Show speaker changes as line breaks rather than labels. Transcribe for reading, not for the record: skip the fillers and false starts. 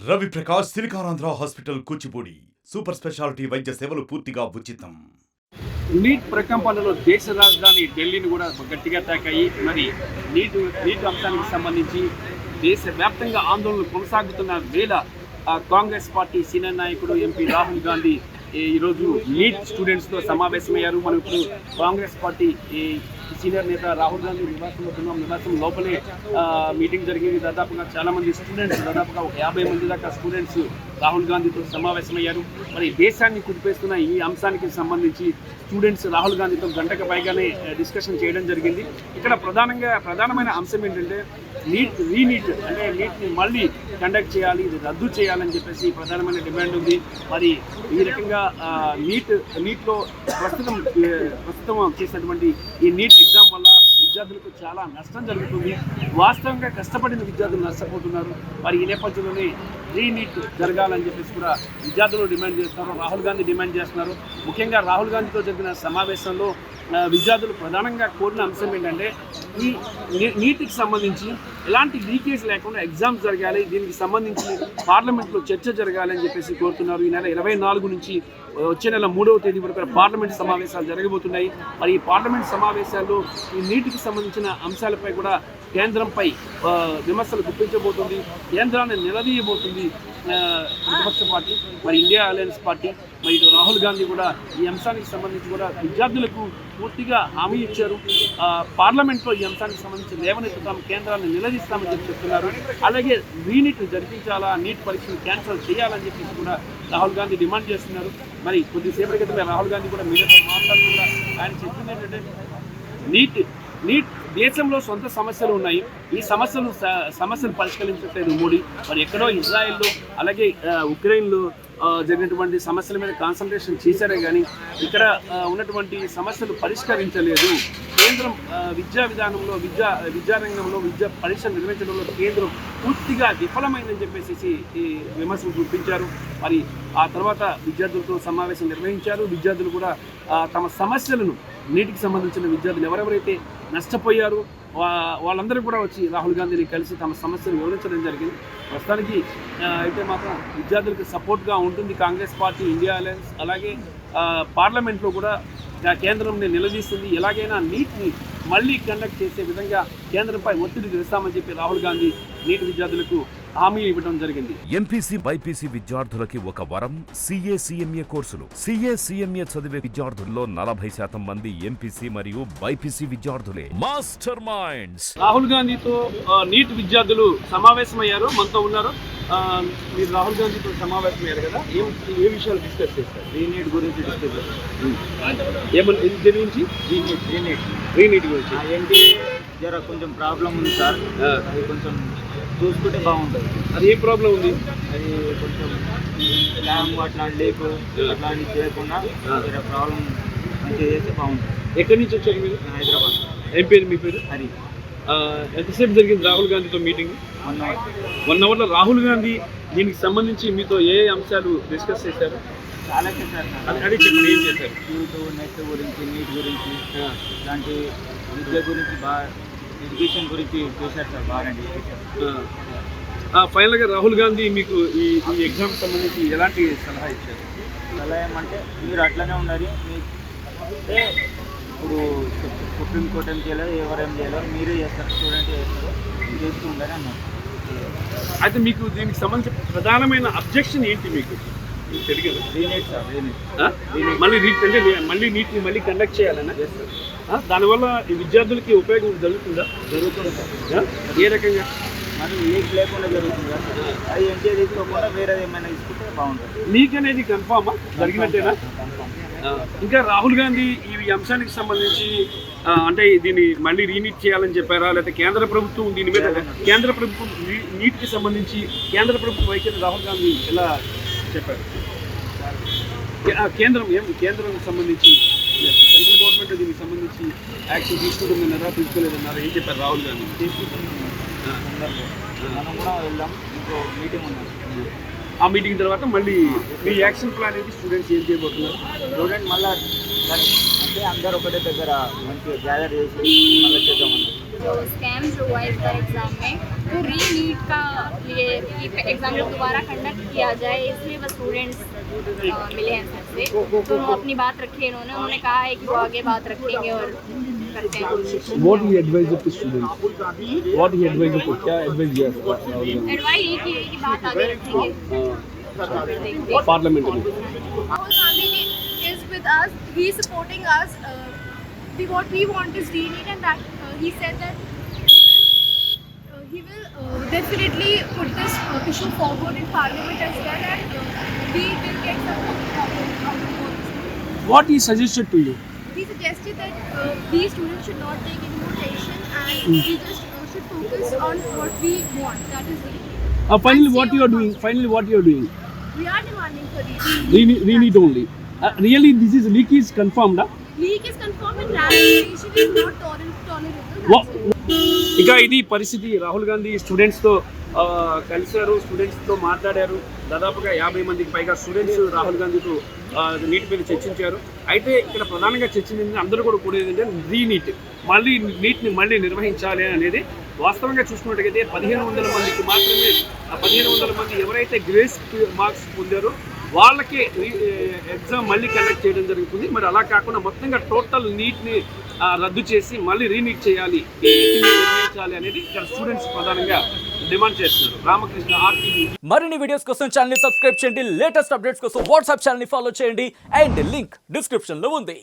Ravi Prakash Siliconandhra hospital Kuchipudi super speciality వైద్య సేవలు పూర్తిగా ఉచితం.
నీట్ ప్రకంపనలో దేశ రాజధాని ఢిల్లీని కూడా గట్టిగా తాకాయి. మరి నీట్ అంశానికి సంబంధించి దేశవ్యాప్తంగా ఆందోళనలు కొనసాగుతున్న వేళ కాంగ్రెస్ పార్టీ సీనియర్ నాయకుడు ఎంపీ రాహుల్ గాంధీ ఈరోజు నీట్ స్టూడెంట్స్తో సమావేశమయ్యారు. మనం ఇప్పుడు కాంగ్రెస్ పార్టీ సీనియర్ నేత రాహుల్ గాంధీ నివాసం లోపలే మీటింగ్ జరిగింది. దాదాపుగా చాలామంది స్టూడెంట్స్, దాదాపుగా 50 మంది దాకా స్టూడెంట్స్ రాహుల్ గాంధీతో సమావేశమయ్యారు. మరి దేశాన్ని కుదిపేస్తున్న ఈ అంశానికి సంబంధించి స్టూడెంట్స్ రాహుల్ గాంధీతో గంటకు పైగానే డిస్కషన్ చేయడం జరిగింది. ఇక్కడ ప్రధానమైన అంశం ఏంటంటే నీట్ అంటే నీట్ని మళ్ళీ కండక్ట్ చేయాలి, ఇది రద్దు చేయాలని చెప్పేసి ప్రధానమైన డిమాండ్ ఉంది. మరి ఈ రకంగా నీట్లో ప్రస్తుతం చేసినటువంటి ఈ నీట్ ఎగ్జామ్ వల్ల విద్యార్థులకు చాలా నష్టం జరుగుతుంది. వాస్తవంగా కష్టపడిన విద్యార్థులు నష్టపోతున్నారు. మరి ఈ నేపథ్యంలోనే నీట్ జరగాలని చెప్పేసి కూడా విద్యార్థులు డిమాండ్ చేస్తున్నారు, రాహుల్ గాంధీ డిమాండ్ చేస్తున్నారు. ముఖ్యంగా రాహుల్ గాంధీతో జరిగిన సమావేశంలో విద్యార్థులు ప్రధానంగా కోరిన అంశం ఏంటంటే ఈ నీటికి సంబంధించి ఎలాంటి లీకేజ్ లేకుండా ఎగ్జామ్స్ జరగాలి, దీనికి సంబంధించి పార్లమెంట్లో చర్చ జరగాలి అని చెప్పేసి కోరుతున్నారు. ఈ నెల 24 నుంచి వచ్చే నెల 3వ తేదీ వరకు పార్లమెంట్ సమావేశాలు జరగబోతున్నాయి. మరి ఈ పార్లమెంట్ సమావేశాల్లో ఈ నీటికి సంబంధించిన అంశాలపై కూడా కేంద్రంపై విమర్శలు గుప్పించబోతుంది, కేంద్రాన్ని నిలదీయబోతుంది ప్రతిపక్ష పార్టీ, మరి ఇండియా అలయన్స్ పార్టీ. మరి ఇటు రాహుల్ గాంధీ కూడా ఈ అంశానికి సంబంధించి కూడా విద్యార్థులకు పూర్తిగా హామీ ఇచ్చారు. పార్లమెంట్లో ఈ అంశానికి సంబంధించి లేవనెత్తుతాం, కేంద్రాన్ని నిలదీస్తామని చెప్పి చెప్తున్నారు. అలాగే నీట్ జరిపించాలా, నీట్ పరీక్షను క్యాన్సిల్ చేయాలని చెప్పేసి కూడా రాహుల్ గాంధీ డిమాండ్ చేస్తున్నారు. మరి కొద్దిసేపటి క్రితమే రాహుల్ గాంధీ కూడా మీడియాతో మాట్లాడుతూ కూడా ఆయన చెప్పింది ఏంటంటే నీట్ దేశంలో సొంత సమస్యలు ఉన్నాయి, ఈ సమస్యలు పరిష్కరించట్లేదు మోడీ. మరి ఎక్కడో ఇజ్రాయెల్లో అలాగే ఉక్రెయిన్లో జరిగినటువంటి సమస్యల మీద కాన్సన్ట్రేషన్ చేశారే కానీ ఇక్కడ ఉన్నటువంటి సమస్యలు పరిష్కరించలేదు. కేంద్రం విద్యా విధానంలో విద్యారంగంలో విద్యా పరీక్షలు నిర్వహించడంలో కేంద్రం పూర్తిగా విఫలమైందని చెప్పేసి ఈ విమర్శలు చూపించారు. మరి ఆ తర్వాత విద్యార్థులతో సమావేశం నిర్వహించారు. విద్యార్థులు కూడా తమ సమస్యలను, నీటికి సంబంధించిన విద్యార్థులు ఎవరెవరైతే నష్టపోయారు వాళ్ళందరూ కూడా వచ్చి రాహుల్ గాంధీని కలిసి తమ సమస్యను వివరించడం జరిగింది. ప్రస్తుతానికి అయితే మాత్రం విద్యార్థులకు సపోర్ట్గా ఉంటుంది కాంగ్రెస్ పార్టీ, ఇండియా అలయన్స్. అలాగే పార్లమెంట్లో కూడా కేంద్రంని నిలదీస్తుంది. ఎలాగైనా నీట్ని మళ్ళీ కండక్ట్ చేసే విధంగా కేంద్రంపై ఒత్తిడి తెస్తామని చెప్పి రాహుల్ గాంధీ నీట్ విద్యార్థులకు హామీ ఇవ్వడం జరిగింది.
ఎంపీసీ బైపీసీ విద్యార్థులకి ఒక వరం CA CMA కోర్సులు. CA CMA చదివే విద్యార్థుల్లో 40% మంది ఎంపీసీ మరియు బైపీసీ విద్యార్థులే. Master minds.
రాహుల్ గాంధీతో నీట్ విద్యార్థులు సమావేశమయ్యారు, మనతో ఉన్నారు. మీరు రాహుల్ గాంధీతో సమావేశమయ్యారు కదా, ఏ విషయాలు డిస్కస్ చేస్తారు?
నీట్ గురించి డిస్కస్ చేస్తారు.
ఏమన్నా గురించి? నీట్ గురించి
ఏంటి జర కొంచెం ప్రాబ్లం ఉంది సార్, అది కొంచెం చూసుకుంటే బాగుంటుంది.
అది ఏం ప్రాబ్లం ఉంది?
అది కొంచెం స్లామ్ అట్లాంటి లేకు అట్లాంటివి చేయకుండా జర ప్రాబ్లం మంచిగా చేస్తే బాగుంటుంది.
ఎక్కడి నుంచి వచ్చారు మీరు?
హైదరాబాద్.
ఏం పేరు మీ పేరు?
హరి.
ఎంతసేపు జరిగింది రాహుల్ గాంధీతో మీటింగ్? 1 అవర్లో రాహుల్ గాంధీ దీనికి సంబంధించి మీతో ఏ అంశాలు డిస్కస్ చేశారు?
చాలా చేశారు సార్.
అది చెప్పండి, ఏం చేశారు?
నెట్ గురించి, నీట్ గురించి, ఇలాంటి విద్య గురించి బాగా, ఎడ్యుకేషన్ గురించి చేశారు సార్, బాగా చేశారు.
ఫైనల్గా రాహుల్ గాంధీ మీకు ఈ ఎగ్జామ్ సంబంధించి ఎలాంటి సలహా ఇచ్చారు?
సలహా ఏమంటే మీరు అట్లనే ఉండాలి, మీకు అంటే ఇప్పుడు సుప్రీంకోర్టు ఏం చేయలేదు, ఎవరేం చేయలేరు, మీరే చేస్తారు, స్టూడెంట్ చేస్తారు, చేస్తూ ఉండాలి అన్నారు.
అయితే మీకు దీనికి సంబంధించి ప్రధానమైన అబ్జెక్షన్ ఏంటి మీకు తెలియదు?
రీనీట్ సార్,
మళ్ళీ నీట్ని మళ్ళీ కండక్ట్ చేయాలన్నా? దానివల్ల ఈ విద్యార్థులకి ఉపయోగం జరుగుతుందా?
జరుగుతుంది సార్.
ఏ రకంగా?
మరి లీక్ లేకుండా జరుగుతుంది కదా సార్. అది ఎంటీ తీసుకోకుండా వేరేది ఏమైనా తీసుకుంటే బాగుంటుంది.
లీక్ అనేది కన్ఫామా జరిగినట్టేనా? ఇంకా రాహుల్ గాంధీ ఈ అంశానికి సంబంధించి అంటే దీన్ని మళ్ళీ రీనీట్ చేయాలని చెప్పారా, లేకపోతే కేంద్ర ప్రభుత్వం దీని మీద, కేంద్ర ప్రభుత్వం నీట్కి సంబంధించి కేంద్ర ప్రభుత్వం వైఖరి రాహుల్ గాంధీ ఎలా చెప్పారు? కేంద్రం సంబంధించి సెంట్రల్ గవర్నమెంట్ దీనికి సంబంధించి యాక్షన్ తీసుకుంటుందన్నారా, తీసుకోలేదన్నారా, ఏం చెప్పారు రాహుల్ గాంధీ?
తీసుకుంటున్నాం, మనం కూడా వెళ్దాం, ఇంకో మీటింగ్ ఉన్నాం.
ఆ మీటింగ్ తర్వాత మళ్ళీ మీ యాక్షన్ ప్లాన్ ఏంటి? స్టూడెంట్స్ ఏం చేయబోతున్నారు?
స్టూడెంట్ మళ్ళీ అంటే అందరు ఒకటే దగ్గర మంచిగా గ్యాదర్ చేసి మళ్ళీ చేద్దామన్నారు.
जो स्कैम जो हुआ इस बार एग्ज़ाम में, तो री-नीट का ये एग्ज़ाम जब दोबारा कंडक्ट किया जाए, इसलिए वो स्टूडेंट्स मिले हैं सर से, तो उन्होंने अपनी बात रखी है। उन्होंने कहा है कि वो आगे बात रखेंगे और करते हैं कोशिश।
What he advised to students? What he advised to क्या advice दिया?
एडवाइस ये की है कि बात आगे रखेंगे।
पार्लियामेंट में
Rahul Gandhi is with us. He is supporting us. What we want is re-NEET, and that he said that he will definitely put this issue forward in Parliament as well, and we will get some out of all this.
What he suggested to you?
He suggested that these students should not take any more tension, and we just should focus on what we want. That is re-NEET.
Finally, what you are doing? Finally, what you are doing?
We are demanding for re-NEET.
Re-NEET only. Really, this is leak is confirmed.
Leak is confirmed, and ratification is not tolerable.
ఇక ఇది పరిస్థితి. రాహుల్ గాంధీ స్టూడెంట్స్తో కలిశారు, స్టూడెంట్స్తో మాట్లాడారు. దాదాపుగా 50 మందికి పైగా students Rahul గాంధీతో neat మీద చర్చించారు. అయితే ఇక్కడ ప్రధానంగా చర్చించింది అందరూ కూడా కూడేది ఏంటంటే రీ-నీట్, మళ్ళీ నీట్ని మళ్ళీ నిర్వహించాలి అనేది. వాస్తవంగా చూసుకున్నట్టయితే 1500 మందికి మాత్రమే, 1500 మంది ఎవరైతే గ్రేస్ మార్క్స్ పొందారో వాళ్ళకి ఎగ్జామ్ మళ్ళీ కండక్ట్ చేయడం జరుగుతుంది. మరి అలా కాకుండా మొత్తంగా టోటల్ నీట్ని రద్దు చేసి మళ్ళీ రీనీట్ చేయాలి, నిర్వహించాలి అనేది ఇక్కడ స్టూడెంట్స్ ప్రధానంగా డిమాండ్ చేస్తున్నారు. రామకృష్ణ, RTV.
మరిన్ని వీడియోస్ కోసం ఛానల్ ని సబ్స్క్రైబ్ చేయండి, లేటెస్ట్ అప్డేట్స్ కోసం వాట్సాప్ ఛానల్ ని ఫాలో చేయండి అండ్ లింక్ డిస్క్రిప్షన్ లో ఉంది.